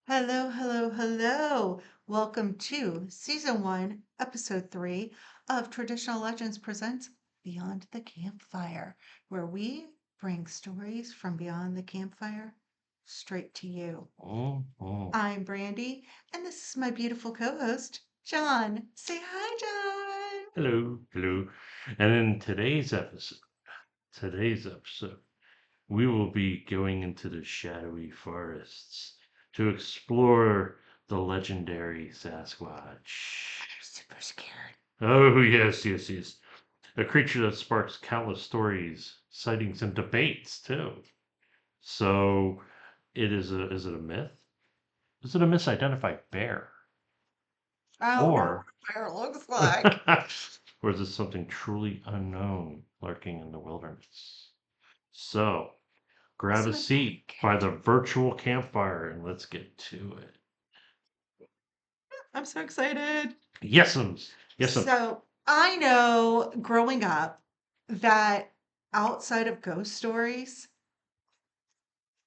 Hello, hello, hello. Welcome to Season 1, Episode 3 of Traditional Legends Presents Beyond the Campfire, where we bring stories from beyond the campfire straight to you. Oh. I'm Brandy, and this is my beautiful co host, John. Say hi, John. Hello. And in today's episode, we will be going into the shadowy forests to explore the legendary Sasquatch. I'm super scared. Oh, yes. A creature that sparks countless stories, sightings, and debates, too. So, is it a myth? Is it a misidentified bear? I don't know Or what fire looks like. or is this something truly unknown lurking in the wilderness? So, grab This a might be seat by good. the virtual campfire and let's get to it. I'm so excited. Yes'ms. Yes'm. So I know growing up that outside of ghost stories,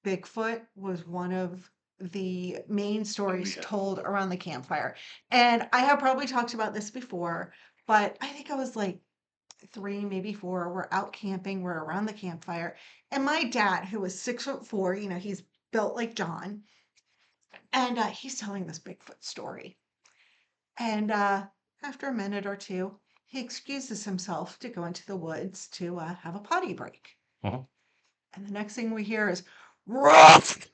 Bigfoot was one of the main Oh, stories yeah. told around the campfire. And I have probably talked about this before, but I think I was like three, maybe four. We're out camping, we're around the campfire. And my dad, who was 6'4", he's built like John, and he's telling this Bigfoot story. And after a minute or two, he excuses himself to go into the woods to have a potty break. Mhm. And the next thing we hear is, "Ruff!"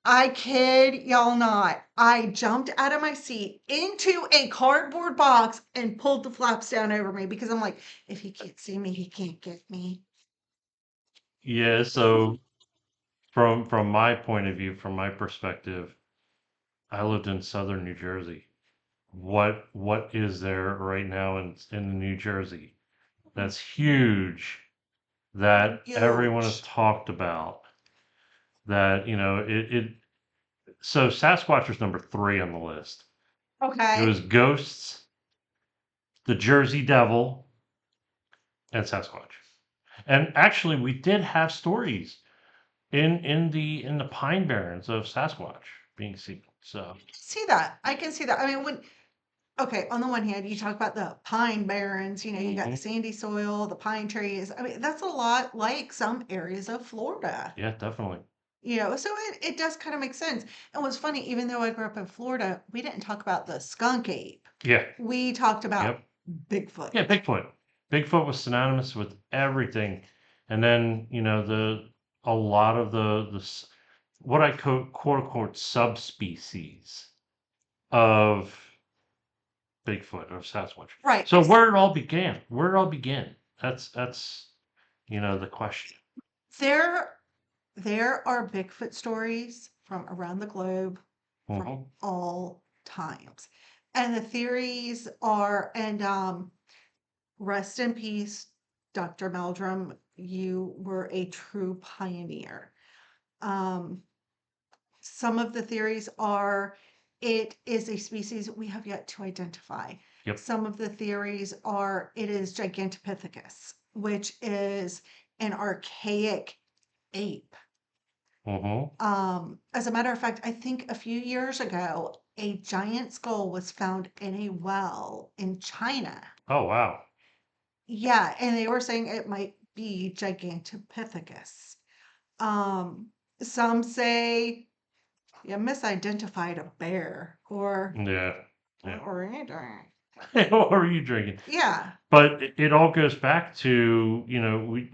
I kid y'all not. I jumped out of my seat into a cardboard box and pulled the flaps down over me because I'm like, if he can't see me, he can't get me. Yeah, so from my point of view, from my perspective, I lived in southern New Jersey. What is there right now in New Jersey that's huge that everyone has Huge. talked about? That so Sasquatch was number 3 on the list. It Okay. was ghosts, the Jersey Devil, and Sasquatch. And actually, we did have stories in the Pine Barrens of Sasquatch being seen. So See that. I can see that. I mean, okay, on the one hand, you talk about the pine barrens, you got the mhm. sandy soil, the pine trees. I mean, that's a lot like some areas of Florida, Yeah, definitely. so it does kind of make sense. And what's funny, even though I grew up in Florida, we didn't talk about the skunk ape. Yeah. We talked about Yep. Bigfoot. Yeah, Bigfoot. Bigfoot was synonymous with everything, and then the a lot of what I quote unquote subspecies of Bigfoot or Sasquatch. Right. So where it all began? Where it all began? That's the question. There, there are Bigfoot stories from around the globe from Hmm. all times. And the theories are, and rest in peace, Dr. Meldrum. You were a true pioneer. Um, some of the theories are it is a species we have yet to identify. Yep. Some of the theories are it is Gigantopithecus, which is an archaic ape. Hmm. As a matter of fact, I think a few years ago, a giant skull was found in a well in China. Oh wow. Yeah, and they were saying it might be Gigantopithecus. Um, some say you misidentified a bear Yeah. Yeah. or anything. What are you drinking? Yeah. But it all goes back to,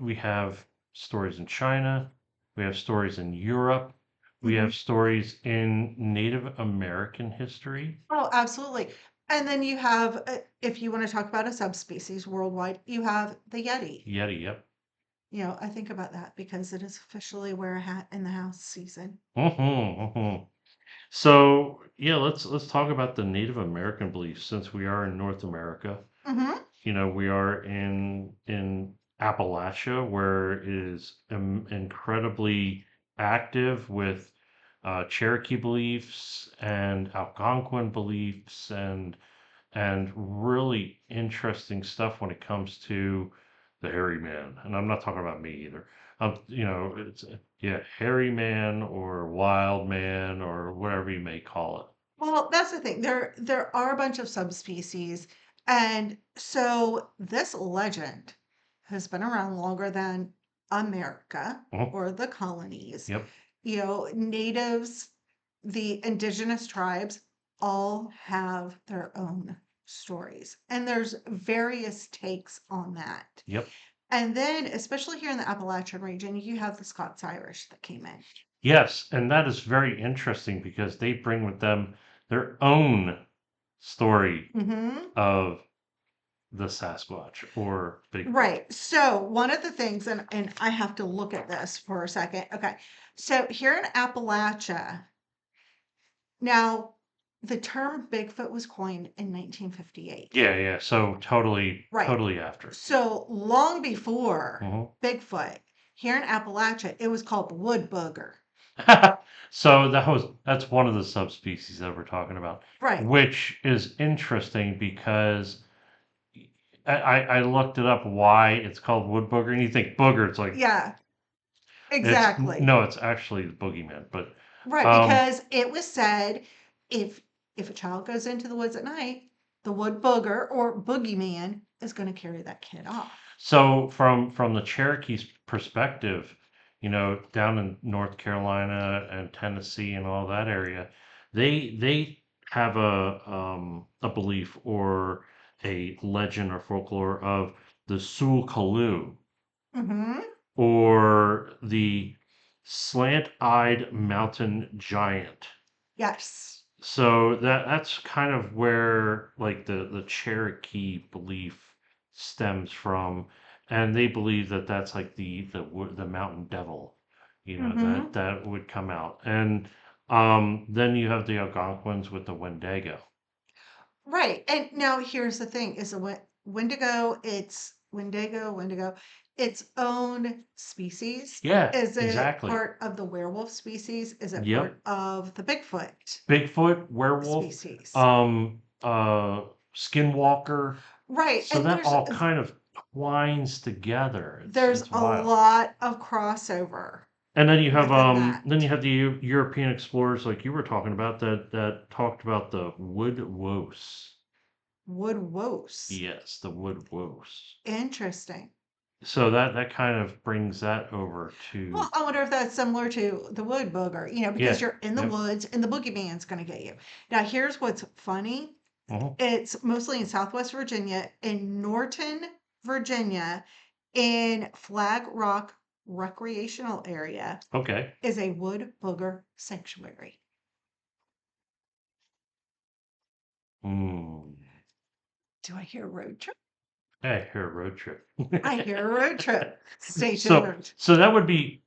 we have stories in China, we have stories in Europe, we Mhm. have stories in Native American history. Oh, absolutely. And then you have, if you want to talk about a subspecies worldwide, you have the Yeti. Yeti, yep. I think about that because it is officially wear a hat in the house season. Hmm. So yeah, let's talk about the Native American beliefs since we are in North America. Hmm. We are in Appalachia, where it is incredibly active with Cherokee beliefs and Algonquin beliefs and really interesting stuff when it comes to the hairy man. And I'm not talking about me either. It's yeah, hairy man or wild man or whatever you may call it. Well, that's the thing. There are a bunch of subspecies, and so this legend has been around longer than America Mhm. or the colonies. Yep. Natives, the indigenous tribes all have their own stories, and there's various takes on that. Yep. And then, especially here in the Appalachian region, you have the Scots Irish that came in. Yes, and that is very interesting because they bring with them their own story Hmm. of the Sasquatch or Bigfoot. Right. So one of the things, and I have to look at this for a second. Okay. So here in Appalachia, now the term Bigfoot was coined in 1958. Yeah, yeah. So totally, Right. totally after. So long before Mhm. Bigfoot, here in Appalachia, it was called wood booger. So that's one of the subspecies that we're talking about, Right. which is interesting because I looked it up why it's called wood booger, and you think booger, it's like Yeah, it's exactly. no, it's actually the boogeyman. But Right, um, because it was said if if a child goes into the woods at night, the wood booger or boogeyman is going to carry that kid off. so from the Cherokee's perspective, down in North Carolina and Tennessee and all that area, they have a belief or a legend or folklore of the Sul Hmm. or the slant-eyed mountain giant. Yes. So that's kind of where like the Cherokee belief stems from, and they believe that that's like the mountain devil, that Hmm. that would come out, and then you have the Algonquins with the Wendigo. Right. And now here's the thing is the Wendigo, its own species. Yeah, Is it exactly. part of the werewolf species? Is it Yep. part of the Bigfoot Bigfoot, werewolf, species? skinwalker. Right. So And that all kind of twines together. It's there's it's a wild. lot of crossover And then you have within that. the European explorers like you were talking about that talked about the wood wose. Woodwose. Yes, the wood wose. Interesting. So that kind of brings that over Well, to I wonder if that's similar to the wood booger, because yeah, you're in the yep, woods and the boogeyman's going to get you. Now, here's what's funny. mhm, It's mostly in Southwest Virginia, in Norton, Virginia, in Flag Rock Recreational Area, okay. is a wood booger sanctuary. Hmm. Do I hear a road trip? Hey, here road trip. I hear a road trip. Stay So tuned. so that would be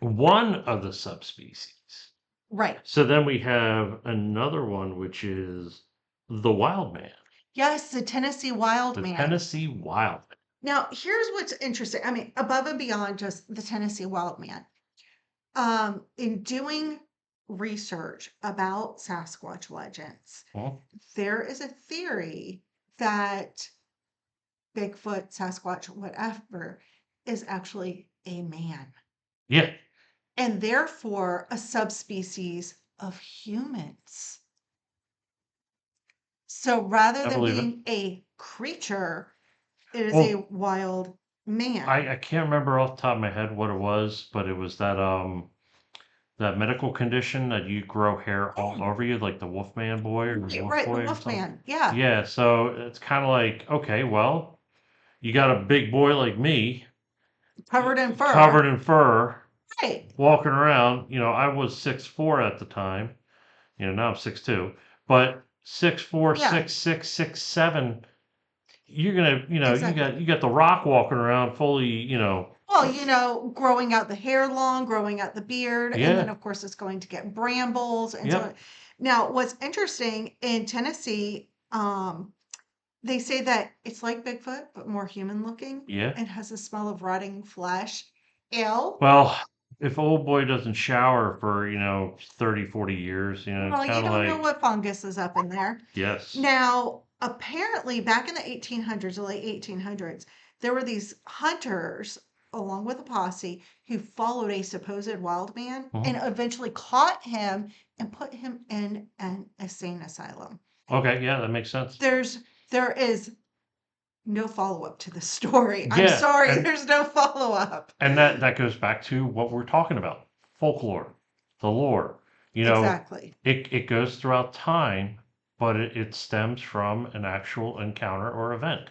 one of the subspecies. Right. So then we have another one which is the wild man, Yes, the Tennessee wild the man. Tennessee wild man. Now, here's what's interesting. I mean, above and beyond just the Tennessee wild man, in doing research about Sasquatch legends, Mhm. there is a theory that Bigfoot, Sasquatch, whatever, is actually a man Yeah, and therefore a subspecies of humans. So rather I than believe it. being a creature, it is a Well, wild man. I can't remember off the top of my head what it was, but it was that medical condition that you grow hair all Mm, over you, like the Wolfman boy or the right, Wolf right, the boy or wolf something. man. Yeah, Yeah, so it's kind of like, okay, well, you got a big boy like me, covered in covered fur. in fur, Right. walking around. I was 6'4" at the time. Now I'm 6'2", but 6'4", Yeah, 6'6", 6'7", you're gonna, exactly. you got the Rock walking around fully, Well, growing out the hair long, growing out the beard, and then yeah, of course it's going to get brambles and so on. yep, Now, what's interesting in Tennessee, they say that it's like Bigfoot, but more human looking yeah. and has a smell of rotting flesh. Ill. Well, if old boy doesn't shower for, 30, 40 years, it's Well, you kind of don't know like, what fungus is up in there. yes. Now, apparently, back in the 1800s, the late 1800s, there were these hunters along with a posse, who followed a supposed wild man and Mhm. eventually caught him and put him in an insane asylum. Okay, yeah, that makes sense. There's there is no follow-up to the story. I'm Yeah, sorry, there's no follow-up. and that goes back to what we're talking about, folklore, the lore. You know, Exactly. it goes throughout time, but it stems from an actual encounter or event.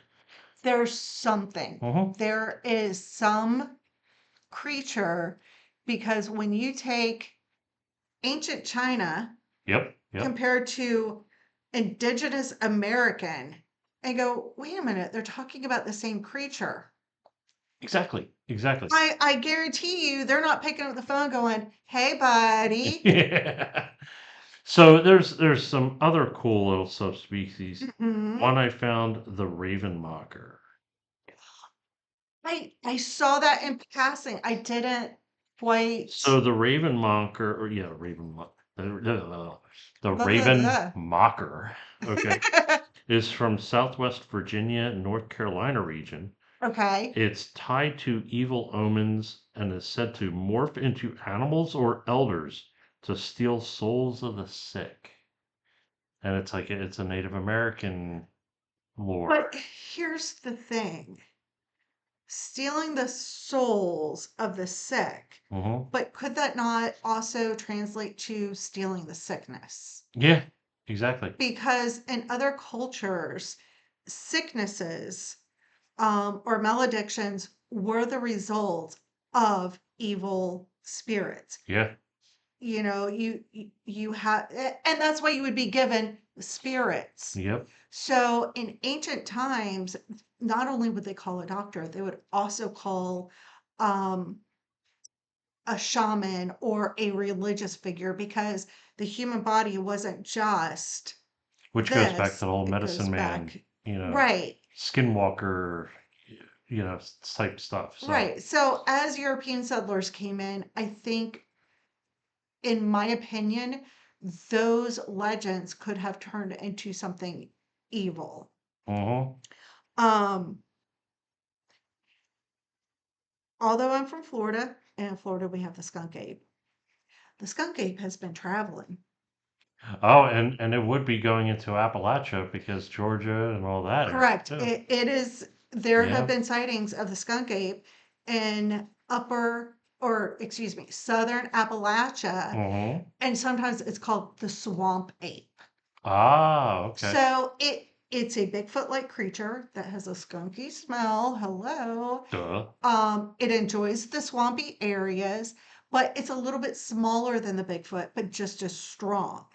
There's something. Mhm. There is some creature because when you take ancient China Yep, yep. compared to indigenous American and go, wait a minute, they're talking about the same creature. Exactly, exactly. I guarantee you they're not picking up the phone going, hey, buddy. Yeah. So there's some other cool little subspecies. Mhm. One I found, the raven mocker. I saw that in passing. I didn't quite. So the raven mocker, or yeah, the Blah, blah, raven blah. mocker, okay, is from Southwest Virginia, North Carolina region. Okay. It's tied to evil omens and is said to morph into animals or elders to steal souls of the sick. And it's like it's a Native American lore. But here's the thing, stealing the souls of the sick. Hmm. But could that not also translate to stealing the sickness? Yeah, exactly. Because in other cultures, sicknesses or maledictions were the result of evil spirits. Yeah. You know, you have, and that's why you would be given spirits. Yep. So in ancient times, not only would they call a doctor, they would also call um, a shaman or a religious figure because the human body wasn't just Which goes back to this, the whole it goes medicine man, back. you know, Right, skinwalker, type stuff. So, right. So as European settlers came in, I think, in my opinion, those legends could have turned into something evil. hmm. Um, although I'm from Florida, and in Florida we have the skunk ape. The skunk ape has been traveling. Oh, and it would be going into Appalachia because Georgia and all that area Correct. too. It is, there have Yeah. been sightings of the skunk ape in upper, or excuse me, southern Appalachia, Hmm. and sometimes it's called the swamp ape. Ah, okay. So it's a Bigfoot-like creature that has a skunky smell. Hello. Duh. It enjoys the swampy areas, but it's a little bit smaller than the Bigfoot, but just as strong.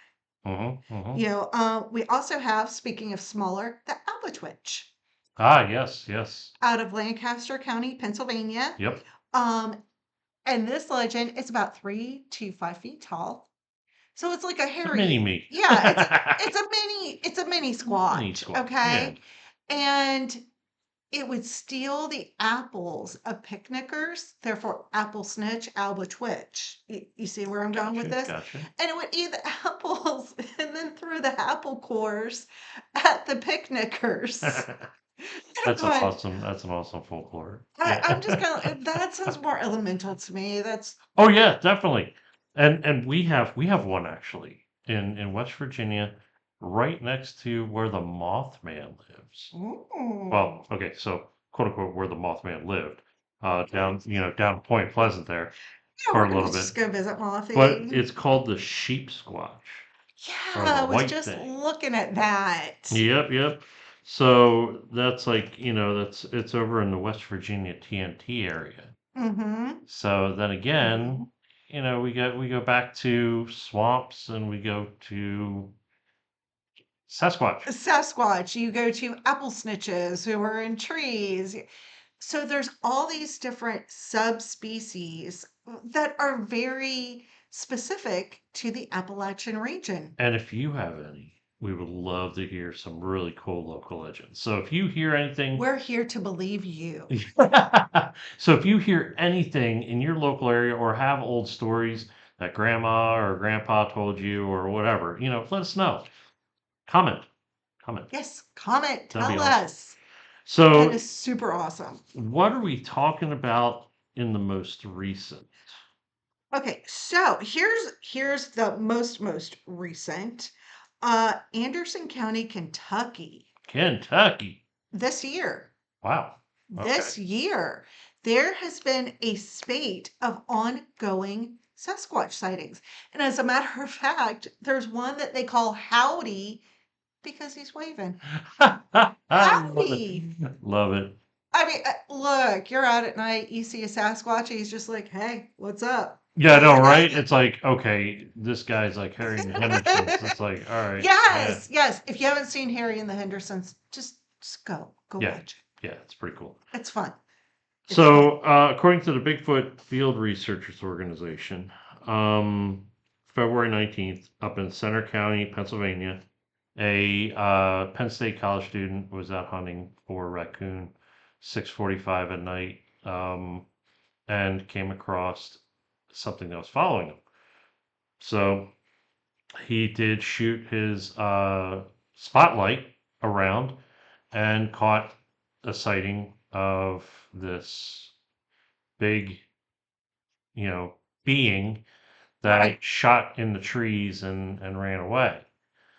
Hmm. Hmm. You know, we also have, speaking of smaller, the Albatwitch Ah, yes, yes. out of Lancaster County, Pennsylvania. Yep. Um, and this legend is about 3 to 5 feet tall. So it's like a It's a mini hairy, me. yeah, it's a mini Mini squatch, squash. Yeah. okay? And it would steal the apples of picnickers, therefore apple snitch, alba twitch. You see where I'm going with Gotcha. this? Gotcha. And it would eat the apples and then throw the apple cores at the picnickers. I'm That's an going, awesome. That's an awesome folklore. I'm just Yeah. going, that sounds more elemental to me. That's, Oh yeah, definitely. And we have one actually in West Virginia, right next to where the Mothman lives. ooh, Well, okay, so quote unquote where the Mothman lived, down Point Pleasant there yeah, for we're a going to little bit. just go visit But Mothy. it's called the sheep squatch or Yeah, the I was white just thing. looking at that. Yep, yep. So that's like, it's over in the West Virginia TNT area. Mm-hmm. So then again, we go back to swamps and we go to Sasquatch. Sasquatch, you go to apple snitches who are in trees. So there's all these different subspecies that are very specific to the Appalachian region. And if you have any, we would love to hear some really cool local legends. So if you hear anything, We're here to believe you. so if you hear anything in your local area or have old stories that grandma or grandpa told you or whatever, let us know. Comment, comment. Yes, comment, That'd be tell awesome. us. That So is super awesome. what are we talking about in the most recent? Okay, so here's the most recent. Anderson County, Kentucky. Kentucky. This year. Wow. Okay. This year, there has been a spate of ongoing Sasquatch sightings. And as a matter of fact, there's one that they call Howdy because he's waving. Love it. Howdy. Love it. I mean, look, you're out at night, you see a Sasquatch, and he's just like, hey, what's up? Yeah, I know, You know? right? It's like, okay, this guy's like Harry and the Hendersons. It's like, all right, yeah, Yes, yes. If you haven't seen Harry and the Hendersons, just go yeah, watch yeah, it's pretty cool. it. It's fun. It's fun. So, according to the Bigfoot Field Researchers Organization, February 19th, up in Center County, Pennsylvania, a Penn State college student was out hunting for a raccoon 6:45 at night, and came across something that was following him. So he did shoot his spotlight around and caught a sighting of this big, being that Right. shot in the trees and ran away.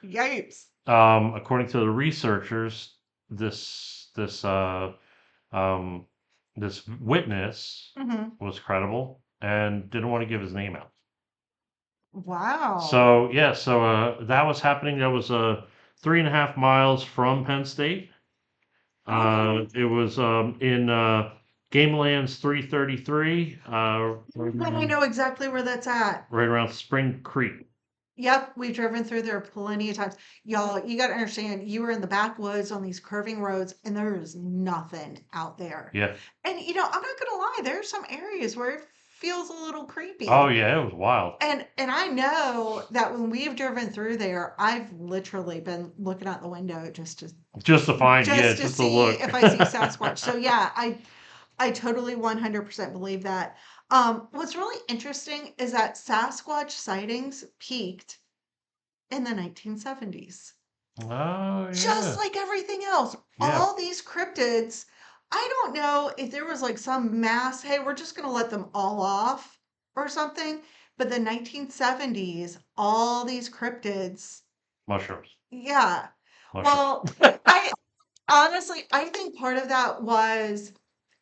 Yipes. According to the researchers, this um, this witness Hmm. was credible and didn't want to give his name out. Wow. So yeah, so that was happening. That was 3.5 miles from Penn State. Okay. It was in Game Lands 333, But I know exactly where that's at. right around Spring Creek. Yep, we've driven through there plenty of times. Y'all, you got to understand, you were in the backwoods on these curving roads, and there is nothing out there. Yeah. And I'm not gonna lie, there are some areas where it feels a little Oh creepy. yeah, it was wild. And I know that when we've driven through there, I've literally been looking out the window Just to find, yeah, just to just to see look. if I see Sasquatch. So yeah, I totally 100% believe that. What's really interesting is that Sasquatch sightings peaked in the 1970s. Oh Just yeah, like everything else, yeah. all these cryptids, I don't know if there was like some mass, hey, we're just going to let them all off or something. But the 1970s, all these cryptids, Mushrooms, yeah. mushrooms. Well, I honestly, I think part of that was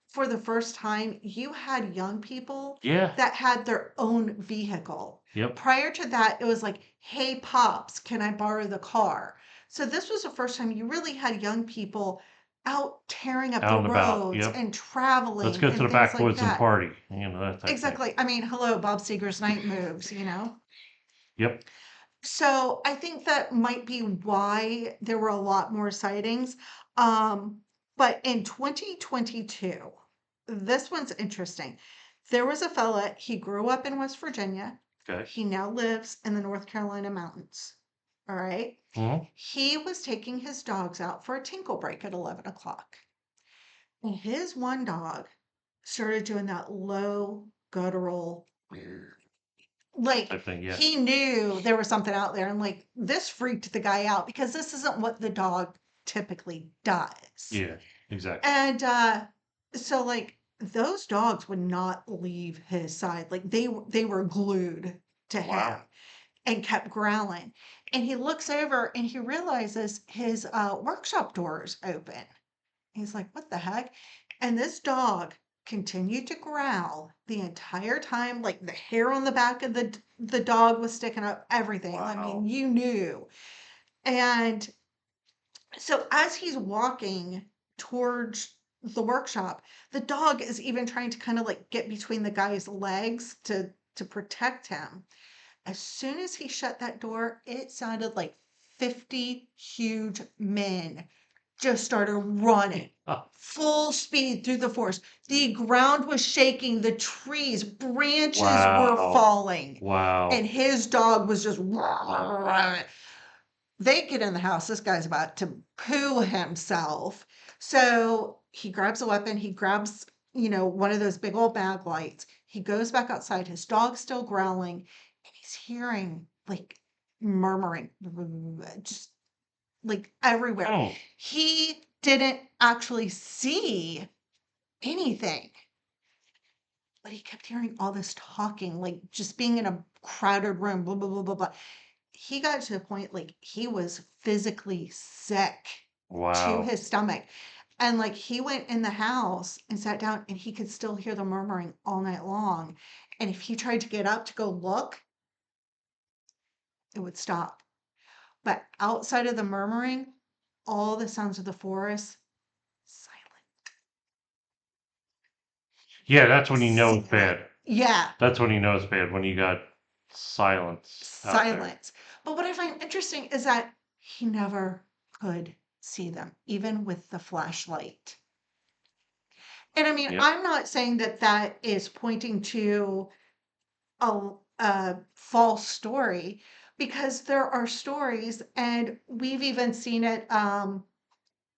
for the first time, you had young people Yeah. that had their own vehicle. Yep. Prior to that, it was like, hey, Pops, can I borrow the car? So this was the first time you really had young people out tearing up Out the and about. roads Yep. and Let's traveling go to and the things like backwoods and that. party. That type thing. Exactly. I mean, hello, Bob Seger's night moves. Yep. So I think that might be why there were a lot more sightings. Um, but in 2022, this one's interesting. There was a fella, he grew up in West Virginia. Okay. He now lives in the North Carolina mountains. All right. Hmm. He was taking his dogs out for a tinkle break at 11 o'clock. And his one dog started doing that low guttural like Type thing. Yeah. he knew there was something out there and like this freaked the guy out because this isn't what the dog typically does. Yeah. Exactly. And so like those dogs would not leave his side. Like they were glued to him Wow. and kept growling. And he looks over and he realizes his workshop door is open. He's like, "What the heck?" And this dog continued to growl the entire time, like the hair on the back of the dog was sticking up, everything. I mean, Wow. you knew. And so as he's walking towards the workshop, the dog is even trying to kind of like get between the guy's legs to protect him. As soon as he shut that door, it sounded like 50 huge men just started running full speed through the forest. The ground was shaking, the trees, branches were Wow. falling, and Wow. his dog was just. They get in the house. This guy's about to poo himself. So he grabs a weapon. He grabs, one of those big old bag lights. He goes back outside. His dog's still growling, and he's hearing like murmuring, just like everywhere. Hmm. He didn't actually see anything. but he kept hearing all this talking, like just being in a crowded room, blah, blah, blah, blah, blah. He got to the point like he was physically sick to Wow. his stomach. And like he went in the house and sat down and he could still hear the murmuring all night long. And if he tried to get up to go look, it would stop. But outside of the murmuring, all the sounds of the forest, silent, Yeah, that's when you know it's silent. bad. Yeah, That's when you know it's bad, when you got silence out there. silence. But what I find interesting is that he never could see them, even with the flashlight. And I mean, Yep. I'm not saying that that is pointing to a false story because there are stories, and we've even seen it, the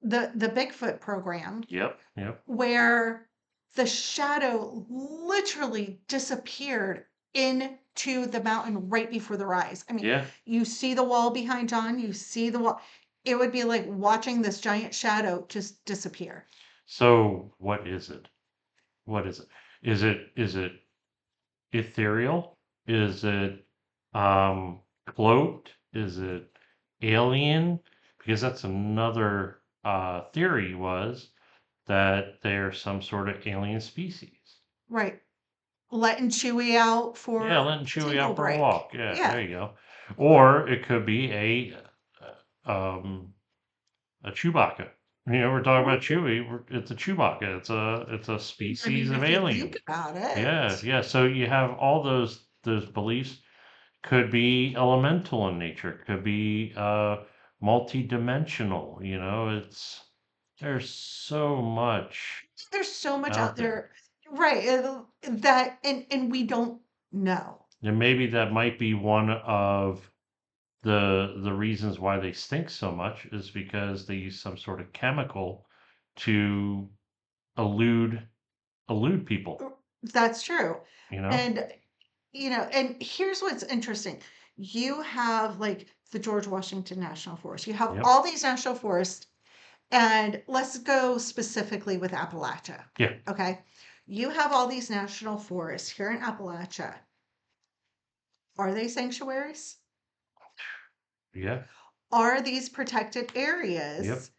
Bigfoot program Yep. Yep. where the shadow literally disappeared into the mountain right before their eyes. I mean, Yeah. you see the wall behind John, you see the wall. It would be like watching this giant shadow just disappear. So what is it? What is it? Is it ethereal? Is it cloaked? Is it alien? Because that's another theory, was that they're some sort of alien species. Right. Letting Chewie out Yeah, for letting a Chewie table out for a break. walk. Yeah, Yeah. there you go. Or it could be a Chewbacca. We're talking about Chewie. It's a Chewbacca. It's a I mean, species of if you alien. think about Yeah, it. yeah. So you have all those beliefs. Could be elemental in nature. Could be multi-dimensional. There's so much There's so much out out there. there, right? That and we don't know. And maybe that might be one of the reasons why they stink so much, is because they use some sort of chemical to elude people. That's true. You know? And and here's what's interesting. You have like the George Washington National Forest. You have Yep. all these national forests, and let's go specifically with Appalachia. Yeah. Okay. You have all these national forests here in Appalachia. Are they sanctuaries? Yeah. Are these protected Yep. areas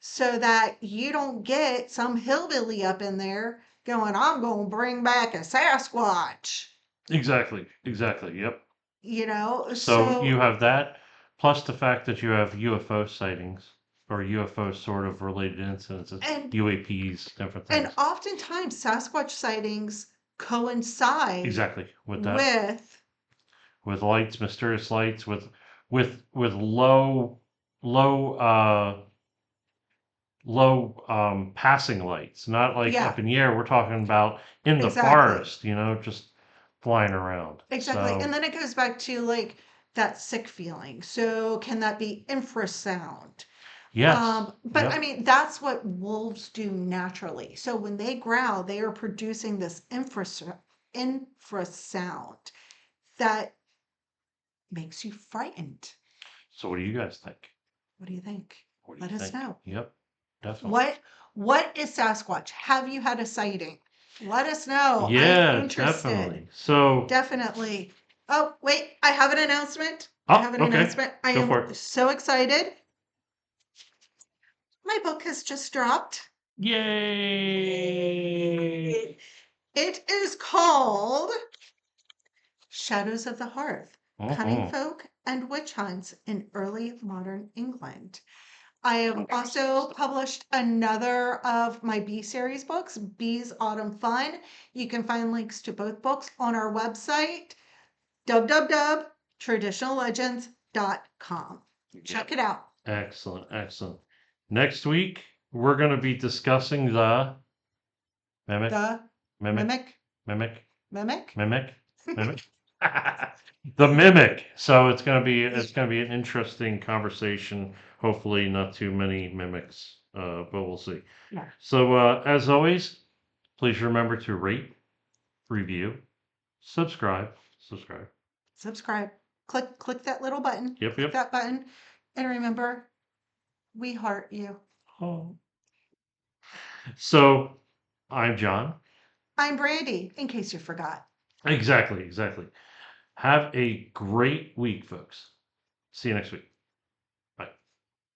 so that you don't get some hillbilly up in there going, I'm going to bring back a Sasquatch, Exactly. Exactly. Yep. you know? So you So, have that, plus the fact that you have UFO sightings, or UFO sort of related incidences, and UAPs, different and things. oftentimes Sasquatch sightings coincide Exactly. With that, with, with lights, mysterious lights, with low passing lights, not like yeah, up in the air. We're talking about in the exactly. forest, just flying around. Exactly. And So then it goes back to like that sick feeling. So can that be infrasound? yes, But I yep. mean, that's what wolves do naturally. So when they growl, they are producing this infrasound that makes you frightened. So what do you guys think? What do you think? What do you Let us think? know. Yep, definitely. What is Sasquatch? Have you had a sighting? Let us know. I am Yeah, interested. definitely. So, Definitely. Oh, wait, I have an announcement. I oh, have an okay, announcement. I go am for it. so excited. My book has just dropped. Yay! It is called Shadows of the Hearth: Cunning Mm-hmm. Folk and Witch Hunts in Early Modern England. I have Interesting also stuff. published another of my B series books, Bees Autumn Fun. You can find links to both books on our website, www.traditionallegends.com. Check Yep. it out. Excellent, excellent. Next week, we're going to be discussing the mimic, The mimic, mimic, mimic, mimic. mimic, mimic. The mimic. So it's gonna be an interesting conversation. Hopefully, not too many mimics, but we'll see. Yeah. So, as always, please remember to rate, review, subscribe. Subscribe. Click that little button. Yep, Click yep. that button. And remember, we heart you. Oh. So, I'm John. I'm Brandy, in case you forgot. Exactly, exactly. Have a great week, folks. See you next week.